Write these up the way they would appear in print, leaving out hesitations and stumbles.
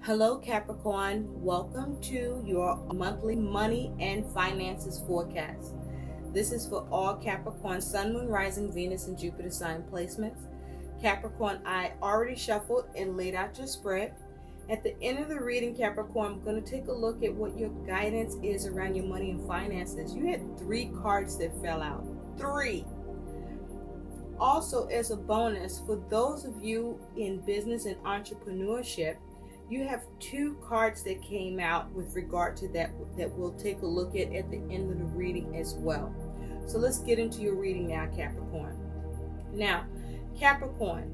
Hello, Capricorn. Welcome to your monthly money and finances forecast. This is for all Capricorn, Sun, Moon, Rising, Venus, and Jupiter sign placements. Capricorn, I already shuffled and laid out your spread. At the end of the reading, Capricorn, I'm going to take a look at what your guidance is around your money and finances. You had 3 cards that fell out. 3. Also, as a bonus, for those of you in business and entrepreneurship, you have 2 cards that came out with regard to that we'll take a look at the end of the reading as well. So let's get into your reading now, Capricorn. Now, Capricorn,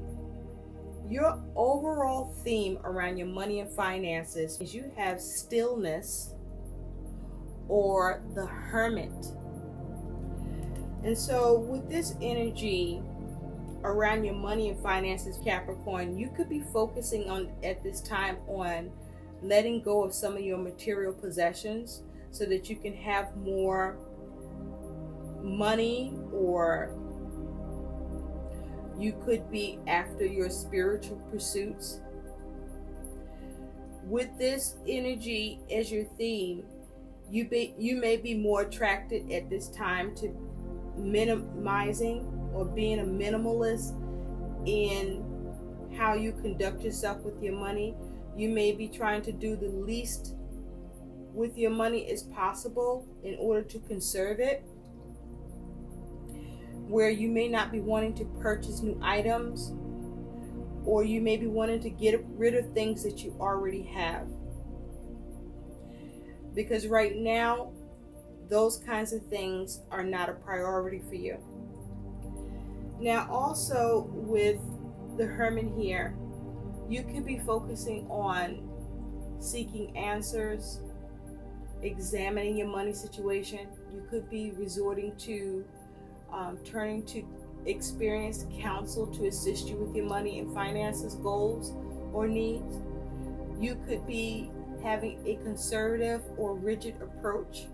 your overall theme around your money and finances is you have stillness or the Hermit. And so with this energy around your money and finances, Capricorn, you could be focusing on at this time on letting go of some of your material possessions so that you can have more money, or you could be after your spiritual pursuits. With this energy as your theme, you may be more attracted at this time to minimizing or being a minimalist in how you conduct yourself with your money. You may be trying to do the least with your money as possible in order to conserve it, where you may not be wanting to purchase new items, or you may be wanting to get rid of things that you already have. Because right now, those kinds of things are not a priority for you. Now, also with the Hermit here, you could be focusing on seeking answers, examining your money situation. You could be resorting to turning to experienced counsel to assist you with your money and finances goals or needs. You could be having a conservative or rigid approach,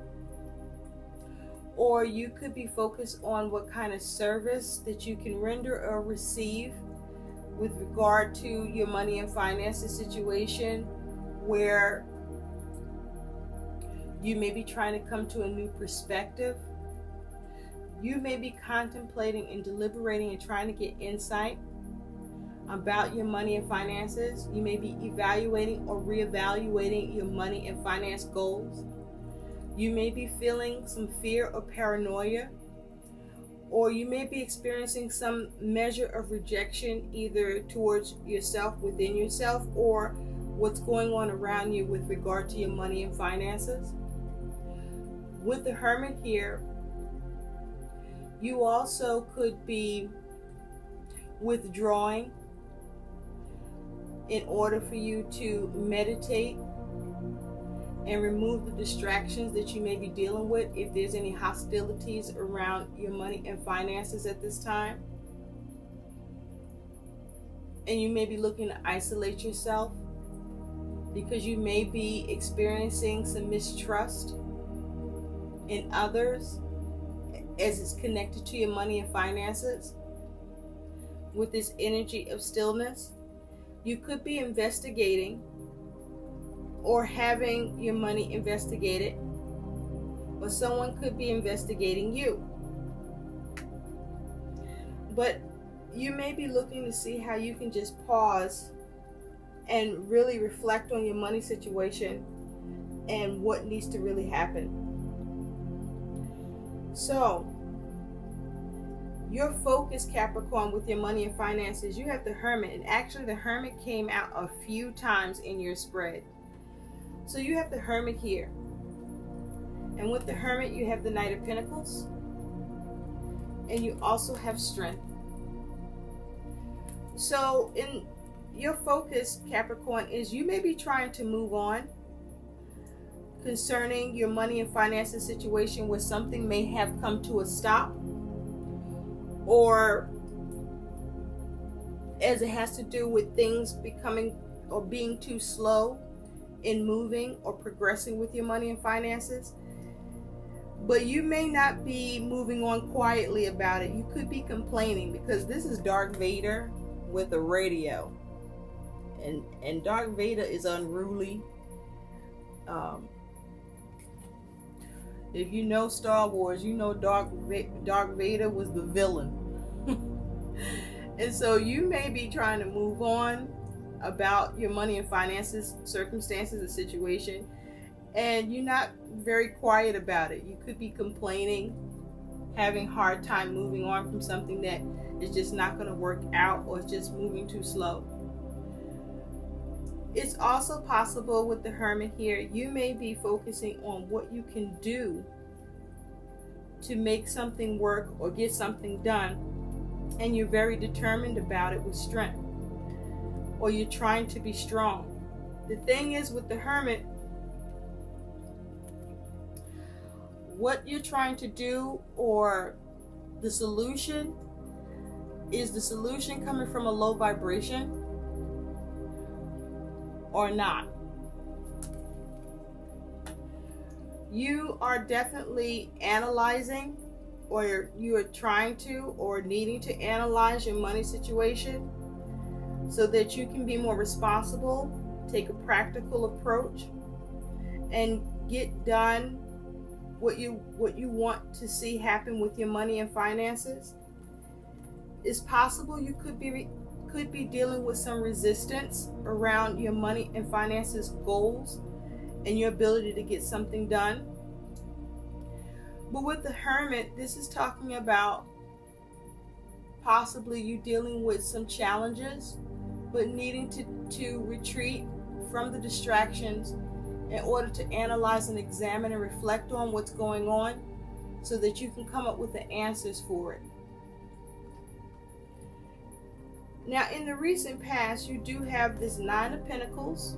or you could be focused on what kind of service that you can render or receive with regard to your money and finances situation, where you may be trying to come to a new perspective. You may be contemplating and deliberating and trying to get insight about your money and finances. You may be evaluating or reevaluating your money and finance goals. You may be feeling some fear or paranoia, or you may be experiencing some measure of rejection either towards yourself, within yourself, or what's going on around you with regard to your money and finances. With the Hermit here, you also could be withdrawing in order for you to meditate and remove the distractions that you may be dealing with if there's any hostilities around your money and finances at this time. And you may be looking to isolate yourself because you may be experiencing some mistrust in others as it's connected to your money and finances. With this energy of stillness, you could be investigating or having your money investigated, or someone could be investigating you. But you may be looking to see how you can just pause and really reflect on your money situation and what needs to really happen. So, your focus, Capricorn, with your money and finances, you have the Hermit, and actually the Hermit came out a few times in your spread. So you have the Hermit here, and with the Hermit you have the Knight of Pentacles, and you also have Strength. So in your focus, Capricorn, is you may be trying to move on concerning your money and finances situation, where something may have come to a stop, or as it has to do with things becoming or being too slow in moving or progressing with your money and finances. But you may not be moving on quietly about it. You could be complaining, because this is Darth Vader with a radio. and Darth Vader is unruly. If you know Star Wars, you know Darth Vader was the villain. And so you may be trying to move on about your money and finances, circumstances, and situation, and you're not very quiet about it. You could be complaining, having a hard time moving on from something that is just not going to work out, or it's just moving too slow. It's also possible with the Hermit here, you may be focusing on what you can do to make something work or get something done, and you're very determined about it with strength, or you're trying to be strong. The thing is with the Hermit, what you're trying to do, or the solution, is the solution coming from a low vibration or not? You are definitely analyzing, or you are trying to or needing to analyze your money situation so that you can be more responsible, take a practical approach, and get done what you want to see happen with your money and finances. It's possible you could be dealing with some resistance around your money and finances goals and your ability to get something done. But with the Hermit, this is talking about possibly you dealing with some challenges, but needing to retreat from the distractions in order to analyze and examine and reflect on what's going on so that you can come up with the answers for it. Now, in the recent past, you do have this Nine of Pentacles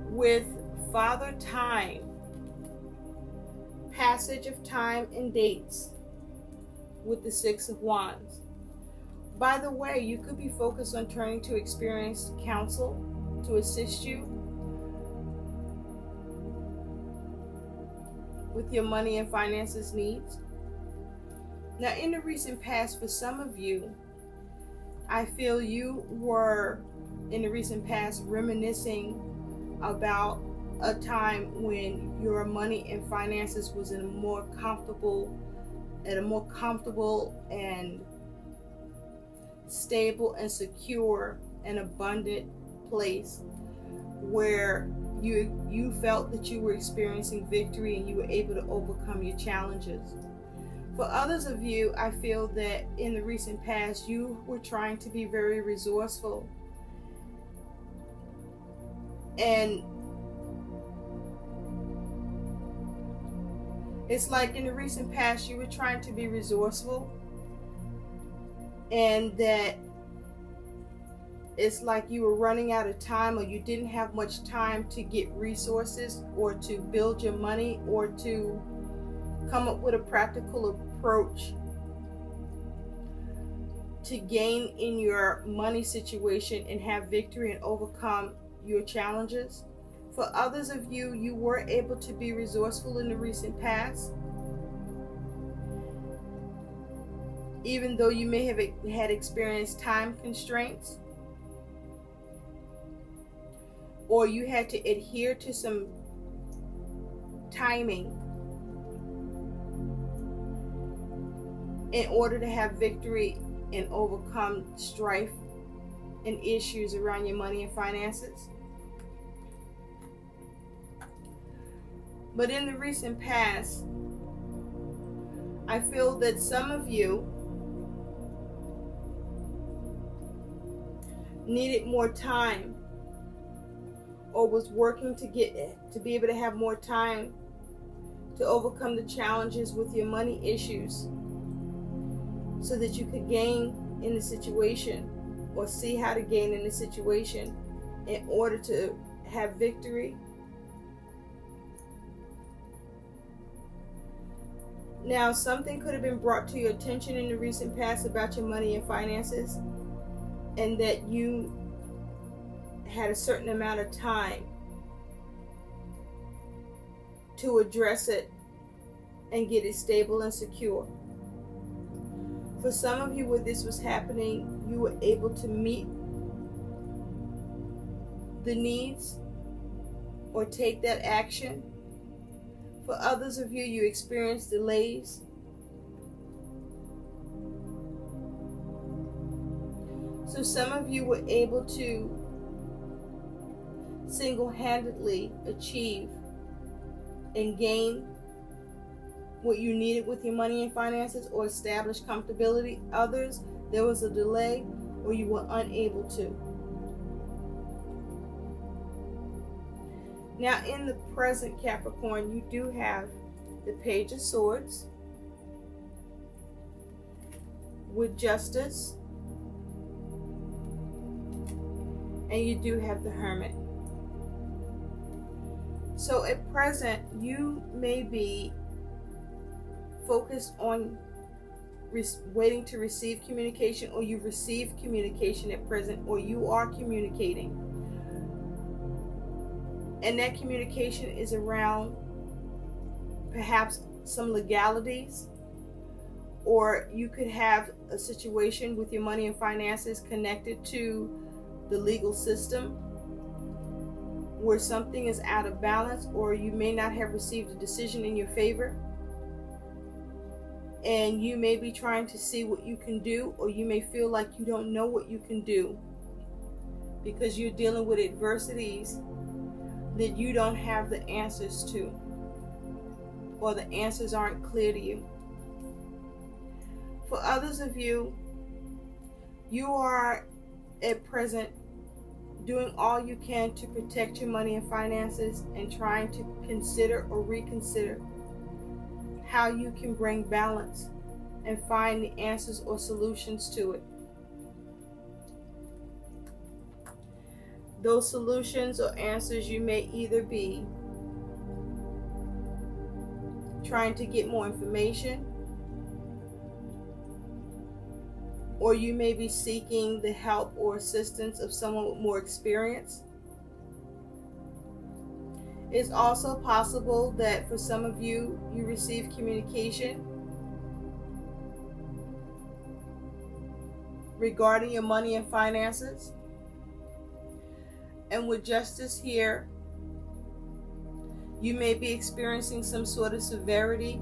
with Father Time, passage of time and dates with the Six of Wands. By the way, you could be focused on turning to experienced counsel to assist you with your money and finances needs. Now, in the recent past, for some of you, I feel you were, in the recent past, reminiscing about a time when your money and finances was in a more comfortable and stable and secure and abundant place where you felt that you were experiencing victory and you were able to overcome your challenges. For others of you, I feel that in the recent past, you were trying to be very resourceful. And it's like in the recent past, you were trying to be resourceful, and that it's like you were running out of time, or you didn't have much time to get resources or to build your money or to come up with a practical approach to gain in your money situation and have victory and overcome your challenges. For others of you, you were able to be resourceful in the recent past, even though you may have had experienced time constraints, or you had to adhere to some timing in order to have victory and overcome strife and issues around your money and finances. But in the recent past, I feel that some of you needed more time, or was working to be able to have more time to overcome the challenges with your money issues so that you could gain in the situation, or see how to gain in the situation in order to have victory. Now, something could have been brought to your attention in the recent past about your money and finances, and that you had a certain amount of time to address it and get it stable and secure. For some of you, where this was happening, you were able to meet the needs or take that action. For others of you, you experienced delays. So some of you were able to single-handedly achieve and gain what you needed with your money and finances or establish comfortability. Others, there was a delay or you were unable to. Now in the present, Capricorn, you do have the Page of Swords with Justice, and you do have the Hermit. So at present, you may be focused on waiting to receive communication, or you've received communication at present, or you are communicating. And that communication is around perhaps some legalities, or you could have a situation with your money and finances connected to the legal system where something is out of balance, or you may not have received a decision in your favor. And you may be trying to see what you can do, or you may feel like you don't know what you can do because you're dealing with adversities that you don't have the answers to, or the answers aren't clear to you. For others of you, you are at present doing all you can to protect your money and finances and trying to consider or reconsider how you can bring balance and find the answers or solutions to it. Those solutions or answers, you may either be trying to get more information, or you may be seeking the help or assistance of someone with more experience. It's also possible that for some of you, you receive communication regarding your money and finances. And with Justice here, you may be experiencing some sort of severity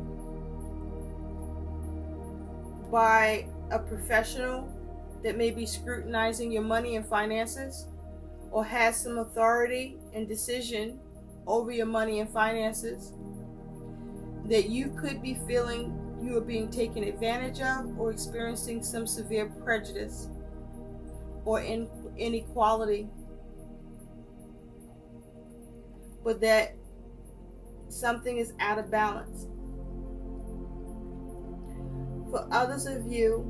by a professional that may be scrutinizing your money and finances, or has some authority and decision over your money and finances, that you could be feeling you are being taken advantage of, or experiencing some severe prejudice or inequality, but that something is out of balance. For others of you,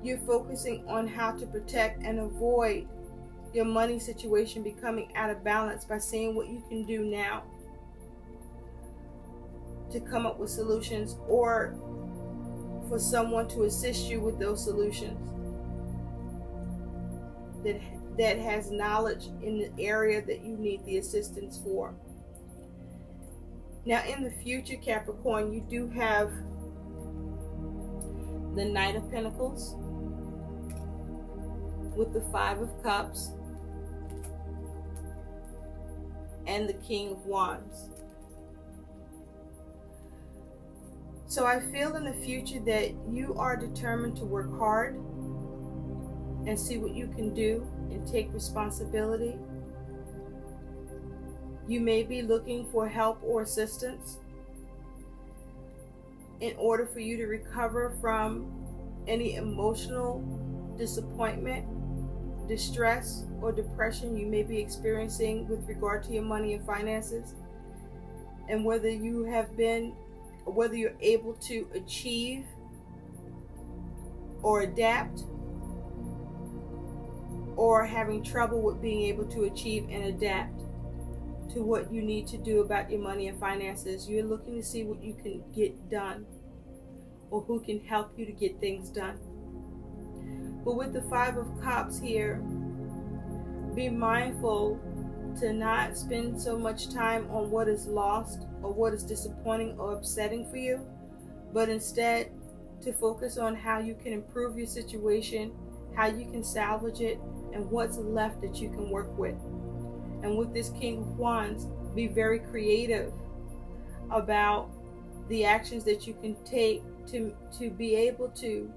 you're focusing on how to protect and avoid your money situation becoming out of balance by seeing what you can do now to come up with solutions, or for someone to assist you with those solutions that has knowledge in the area that you need the assistance for. Now in the future, Capricorn, you do have the Knight of Pentacles with the Five of Cups and the King of Wands. So I feel in the future that you are determined to work hard and see what you can do and take responsibility. You may be looking for help or assistance in order for you to recover from any emotional disappointment, distress, or depression you may be experiencing with regard to your money and finances, and whether you're able to achieve or adapt, or having trouble with being able to achieve and adapt to what you need to do about your money and finances. You're looking to see what you can get done, or who can help you to get things done. But with the Five of Cups here, be mindful to not spend so much time on what is lost or what is disappointing or upsetting for you, but instead to focus on how you can improve your situation, how you can salvage it, and what's left that you can work with. And with this King of Wands, be very creative about the actions that you can take to be able to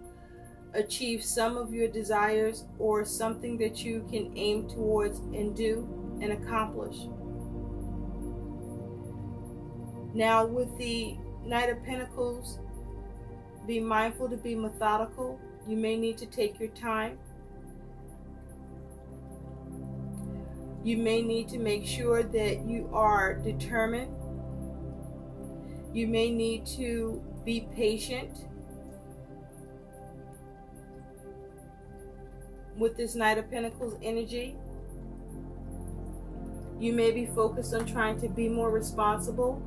achieve some of your desires, or something that you can aim towards and do and accomplish. Now with the Knight of Pentacles, be mindful to be methodical. You may need to take your time. You may need to make sure that you are determined. You may need to be patient. With this Knight of Pentacles energy, you may be focused on trying to be more responsible,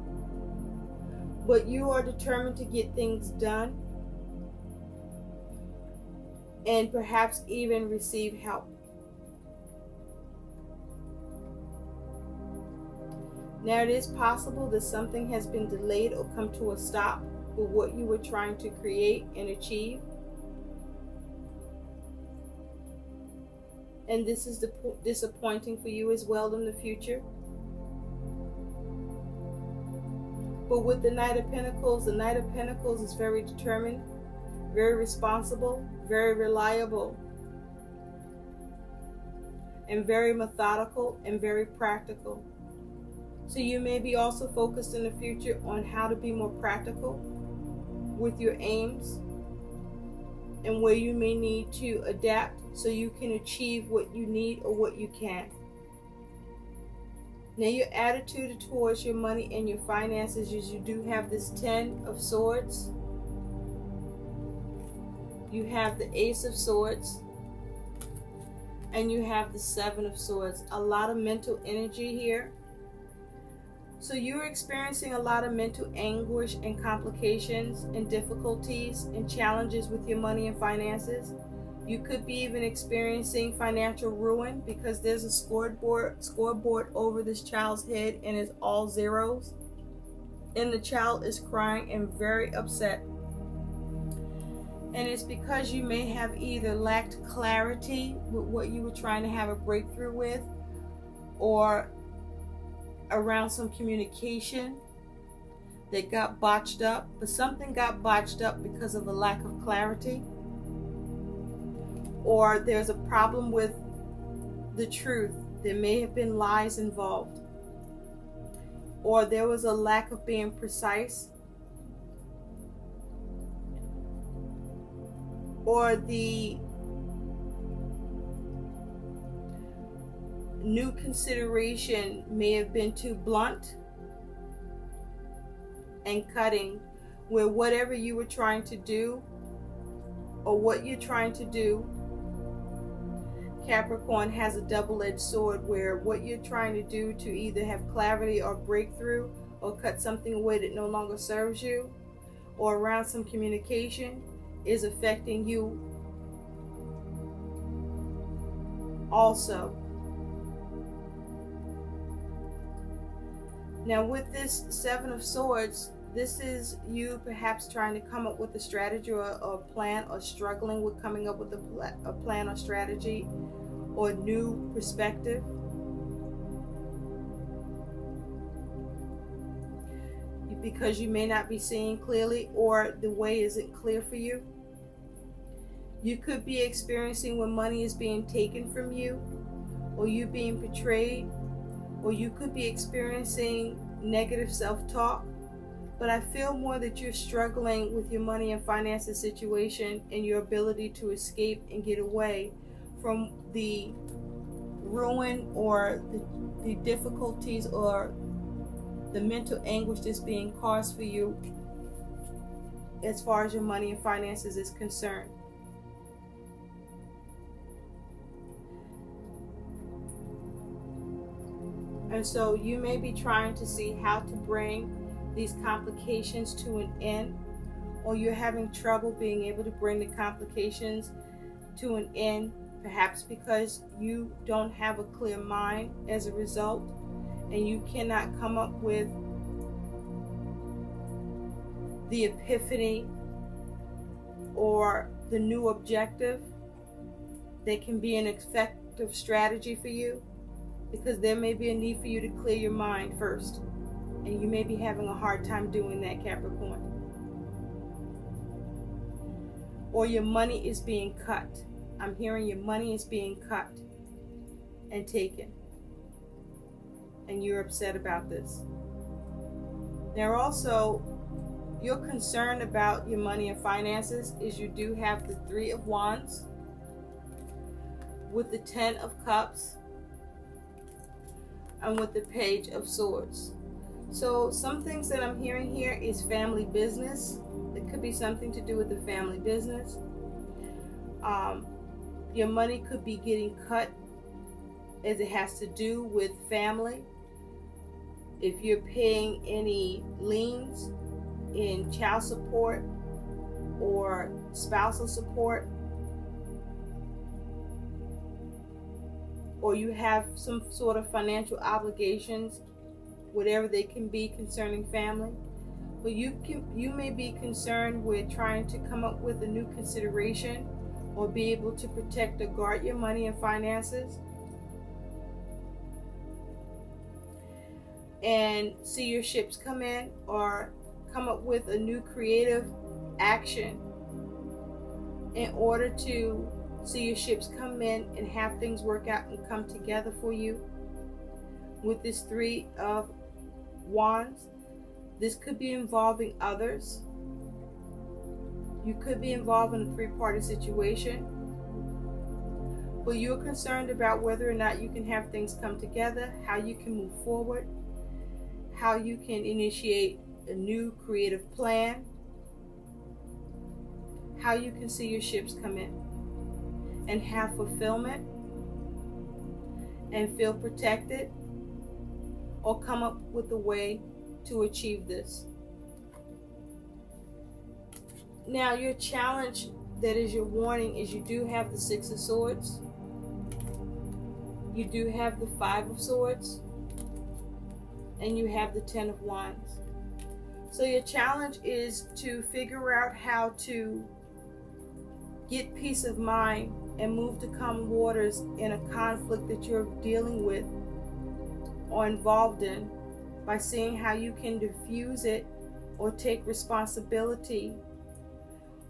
but you are determined to get things done and perhaps even receive help. Now it is possible that something has been delayed or come to a stop with what you were trying to create and achieve. And this is disappointing for you as well in the future. But with the Knight of Pentacles is very determined, very responsible, very reliable, and very methodical and very practical. So you may be also focused in the future on how to be more practical with your aims, and where you may need to adapt so you can achieve what you need or what you can. Now your attitude towards your money and your finances is you do have this 10 of Swords. You have the Ace of Swords. And you have the 7 of Swords. A lot of mental energy here. So you're experiencing a lot of mental anguish and complications and difficulties and challenges with your money and finances. You could be even experiencing financial ruin because there's a scoreboard over this child's head and it's all zeros. And the child is crying and very upset. And it's because you may have either lacked clarity with what you were trying to have a breakthrough with, or around some communication that got botched up. But something got botched up because of a lack of clarity, or there's a problem with the truth. There may have been lies involved, or there was a lack of being precise, or the new consideration may have been too blunt and cutting, where whatever you were trying to do or what you're trying to do, Capricorn, has a double-edged sword, where what you're trying to do to either have clarity or breakthrough or cut something away that no longer serves you, or around some communication, is affecting you also. Now with this 7 of Swords, this is you perhaps trying to come up with a strategy or a plan, or struggling with coming up with a plan or strategy or new perspective. Because you may not be seeing clearly, or the way isn't clear for you. You could be experiencing when money is being taken from you, or you being betrayed, or you could be experiencing negative self-talk. But I feel more that you're struggling with your money and finances situation and your ability to escape and get away from the ruin or the difficulties or the mental anguish that's being caused for you as far as your money and finances is concerned. And so you may be trying to see how to bring these complications to an end, or you're having trouble being able to bring the complications to an end, perhaps because you don't have a clear mind as a result, and you cannot come up with the epiphany or the new objective that can be an effective strategy for you, because there may be a need for you to clear your mind first, and you may be having a hard time doing that, Capricorn. Or your money is being cut. I'm hearing your money is being cut and taken, and you're upset about this. Now also, your concern about your money and finances is you do have the Three of Wands with the Ten of Cups and with the Page of Swords. So some things that I'm hearing here is family business. It could be something to do with the family business. Your money could be getting cut as it has to do with family. If you're paying any liens in child support or spousal support, or you have some sort of financial obligations, whatever they can be concerning family, but you may be concerned with trying to come up with a new consideration or be able to protect or guard your money and finances, and see your ships come in, or come up with a new creative action in order to see your ships come in and have things work out and come together for you. With this Three of Wands, this could be involving others. You could be involved in a three-party situation, but you're concerned about whether or not you can have things come together, how you can move forward, how you can initiate a new creative plan, how you can see your ships come in and have fulfillment and feel protected, or come up with a way to achieve this. Now, your challenge, that is your warning, is you do have the Six of Swords, you do have the Five of Swords, and you have the Ten of Wands. So your challenge is to figure out how to get peace of mind and move to calm waters in a conflict that you're dealing with or involved in, by seeing how you can diffuse it or take responsibility,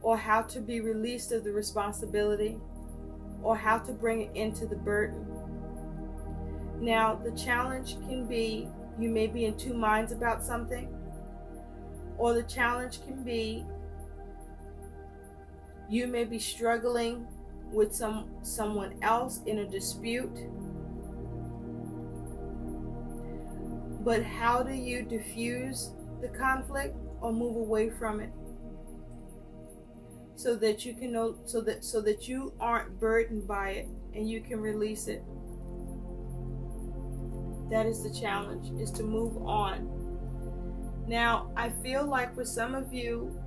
or how to be released of the responsibility, or how to bring it into the burden. Now, the challenge can be you may be in two minds about something, or the challenge can be you may be struggling with someone else in a dispute. But how do you diffuse the conflict or move away from it, so that you can know, so that you aren't burdened by it and you can release it? That is the challenge, is to move on. Now, I feel like for some of you,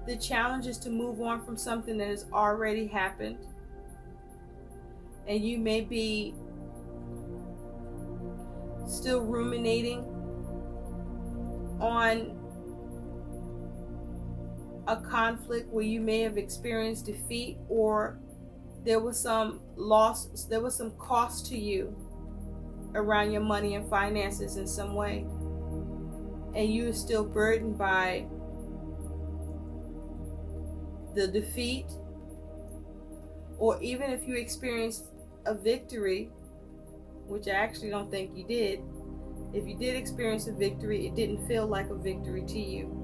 the challenge is to move on from something that has already happened, and you may be still ruminating on a conflict where you may have experienced defeat, or there was some loss, there was some cost to you around your money and finances in some way, and you are still burdened by the defeat. Or even if you experienced a victory, which I actually don't think you did, if you did experience a victory, it didn't feel like a victory to you.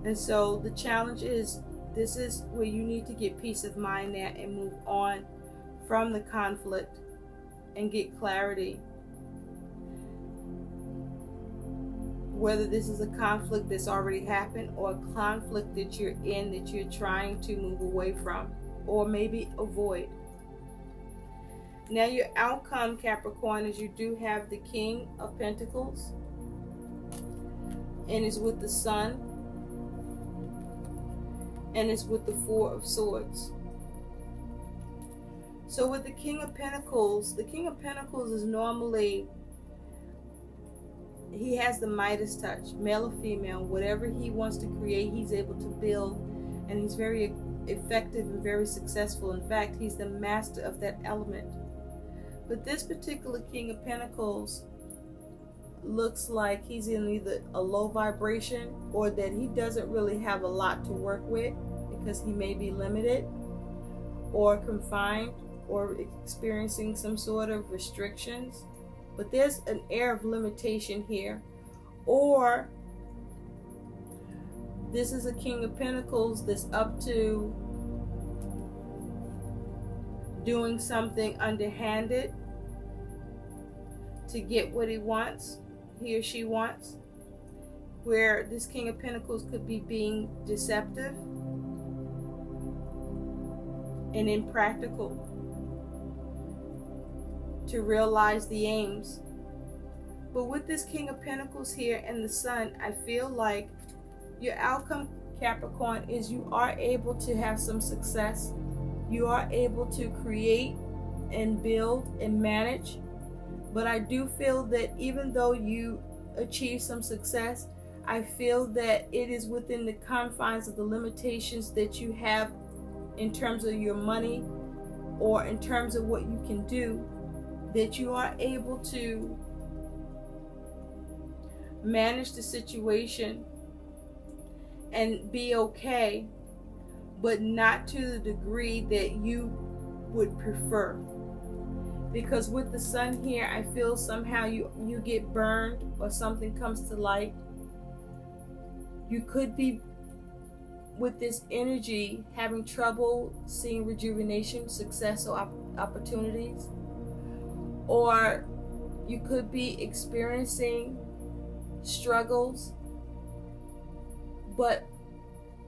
And so the challenge is, this is where you need to get peace of mind at and move on from the conflict and get clarity. Whether this is a conflict that's already happened, or a conflict that you're in that you're trying to move away from, or maybe avoid. Now, your outcome, Capricorn, is you do have the King of Pentacles, and it's with the Sun, and it's with the Four of Swords. So with the King of Pentacles is normally, he has the Midas touch, male or female. Whatever he wants to create, he's able to build and he's very effective and very successful. In fact, he's the master of that element. But this particular King of Pentacles looks like he's in either a low vibration, or that he doesn't really have a lot to work with because he may be limited or confined or experiencing some sort of restrictions. But there's an air of limitation here. Or this is a King of Pentacles that's up to doing something underhanded to get what he wants, he or she wants, where this King of Pentacles could be being deceptive and impractical to realize the aims. But with this King of Pentacles here and the Sun, I feel like your outcome, Capricorn, is you are able to have some success. You are able to create and build and manage. But I do feel that even though you achieve some success, I feel that it is within the confines of the limitations that you have in terms of your money or in terms of what you can do, that you are able to manage the situation and be okay, but not to the degree that you would prefer. Because with the Sun here, I feel somehow you get burned or something comes to light. You could be, with this energy, having trouble seeing rejuvenation, success, or opportunities. Or you could be experiencing struggles, but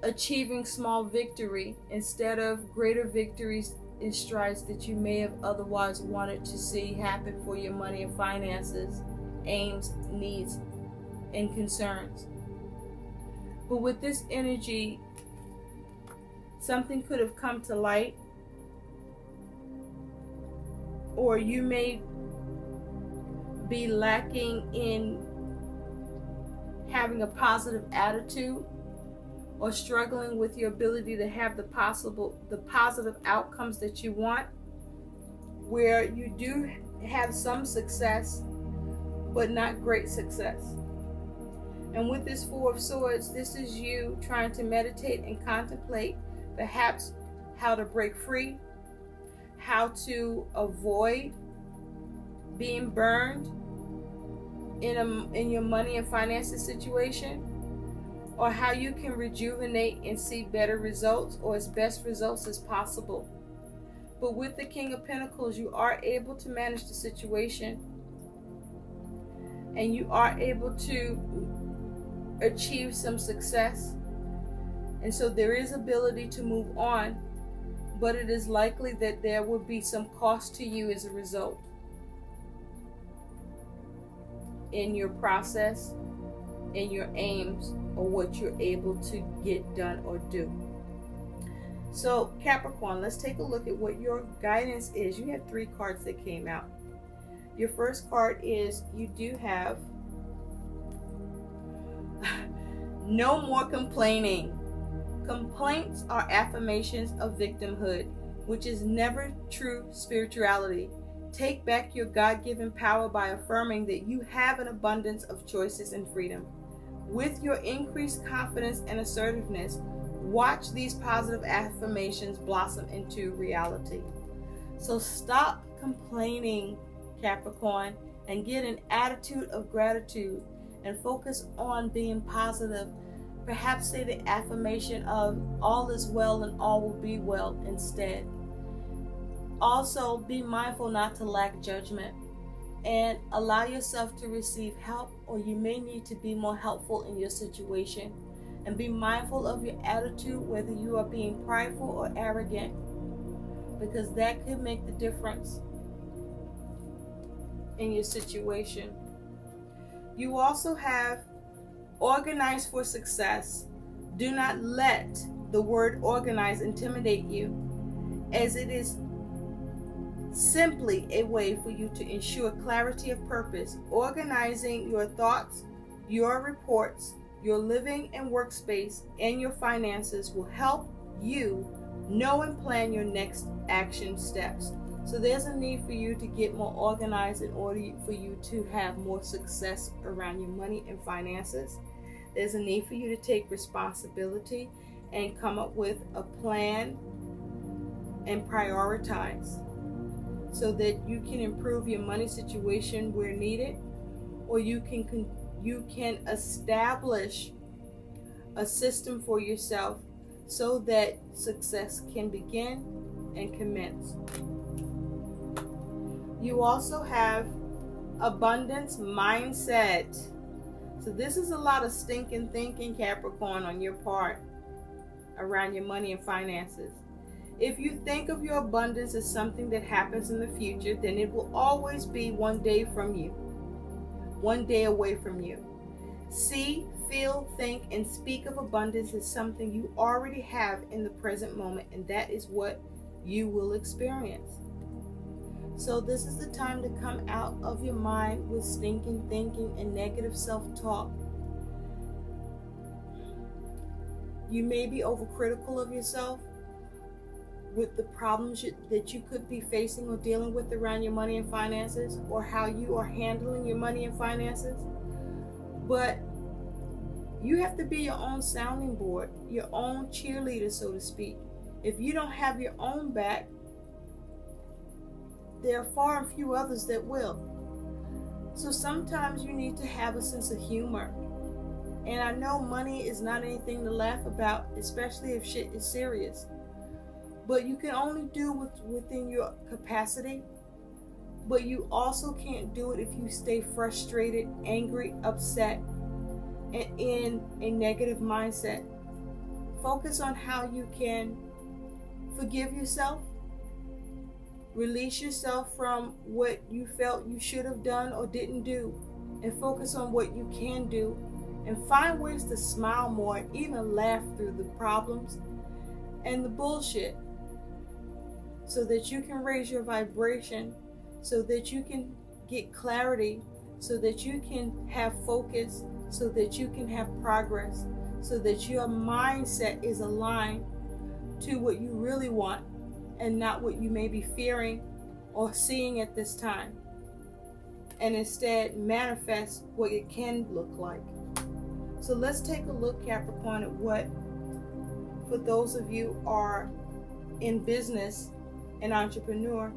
achieving small victory instead of greater victories in strides that you may have otherwise wanted to see happen for your money and finances, aims, needs, and concerns. But with this energy, something could have come to light, or you may be lacking in having a positive attitude, or struggling with your ability to have the positive outcomes that you want, where you do have some success but not great success. And with this Four of Swords, this is you trying to meditate and contemplate perhaps how to break free, how to avoid being burned in your money and finances situation, or how you can rejuvenate and see better results, or as best results as possible. But with the King of Pentacles, you are able to manage the situation, and you are able to achieve some success. And so there is ability to move on, but it is likely that there will be some cost to you as a result in your process, in your aims, or what you're able to get done or do. So Capricorn, let's take a look at what your guidance is. You have 3 cards that came out. Your first card is you do have no more complaining. Complaints are affirmations of victimhood, which is never true spirituality. Take back your God-given power by affirming that you have an abundance of choices and freedom. With your increased confidence and assertiveness, watch these positive affirmations blossom into reality. So stop complaining, Capricorn, and get an attitude of gratitude and focus on being positive. Perhaps say the affirmation of all is well and all will be well instead. Also, be mindful not to lack judgment, and allow yourself to receive help, or you may need to be more helpful in your situation. And be mindful of your attitude, whether you are being prideful or arrogant, because that could make the difference in your situation. You also have organize for success. Do not let the word organize intimidate you, as it is simply a way for you to ensure clarity of purpose. Organizing your thoughts, your reports, Your living and workspace and your finances will help you know and plan your next action steps. So there's a need for you to get more organized in order for you to have more success around your money and finances. There's a need for you to take responsibility and come up with a plan and prioritize so that you can improve your money situation where needed, or you can establish a system for yourself so that success can begin and commence. You also have abundance mindset. So this is a lot of stinking thinking, Capricorn, on your part around your money and finances. If you think of your abundance as something that happens in the future, then it will always be one day from you, one day away from you. See, feel, think, and speak of abundance as something you already have in the present moment, and that is what you will experience. So this is the time to come out of your mind with stinking thinking and negative self-talk. You may be overcritical of yourself with the problems that you could be facing or dealing with around your money and finances, or how you are handling your money and finances. But you have to be your own sounding board, your own cheerleader, so to speak. If you don't have your own back, there are far and few others that will. So sometimes you need to have a sense of humor. And I know money is not anything to laugh about, especially if shit is serious. But you can only do within your capacity. But you also can't do it if you stay frustrated, angry, upset, and in a negative mindset. Focus on how you can forgive yourself, release yourself from what you felt you should have done or didn't do, and focus on what you can do, and find ways to smile more, even laugh through the problems and the bullshit, so that you can raise your vibration, so that you can get clarity, so that you can have focus, so that you can have progress, so that your mindset is aligned to what you really want and not what you may be fearing or seeing at this time, and instead manifest what it can look like. So let's take a look, Capricorn, at what, for those of you who are in business and entrepreneur,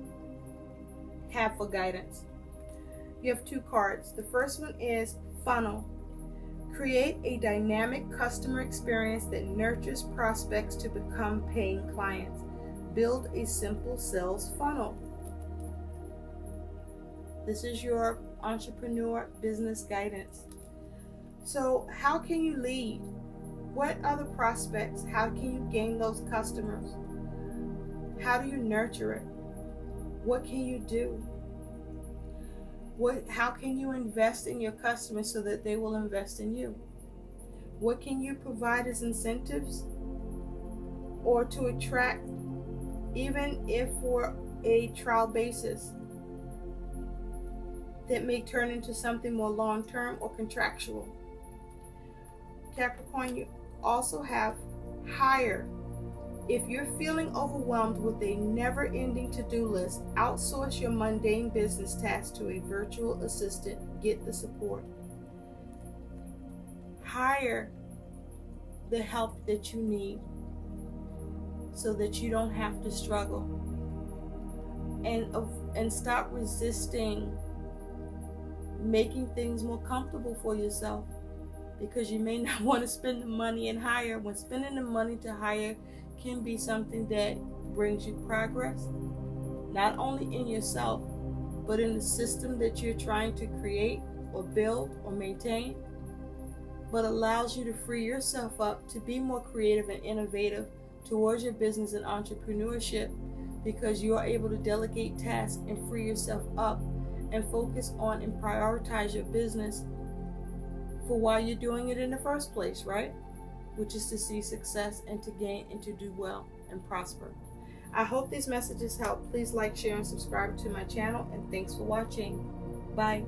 have for guidance. You have two cards. The first one is funnel. Create a dynamic customer experience that nurtures prospects to become paying clients. Build a simple sales funnel. This is your entrepreneur business guidance. So how can you lead? What other prospects? How can you gain those customers? How do you nurture it? What can you do? How can you invest in your customers so that they will invest in you? What can you provide as incentives or to attract, even if for a trial basis, that may turn into something more long-term or contractual? Capricorn, you also have hire. If you're feeling overwhelmed with a never-ending to-do list, outsource your mundane business tasks to a virtual assistant. Get the support. Hire the help that you need so that you don't have to struggle. And stop resisting making things more comfortable for yourself, because you may not want to spend the money and hire, when spending the money to hire can be something that brings you progress, not only in yourself, but in the system that you're trying to create or build or maintain, but allows you to free yourself up to be more creative and innovative towards your business and entrepreneurship, because you are able to delegate tasks and free yourself up and focus on and prioritize your business for why you're doing it in the first place, right? Which is to see success and to gain and to do well and prosper. I hope these messages help. Please like, share, and subscribe to my channel, and thanks for watching. Bye.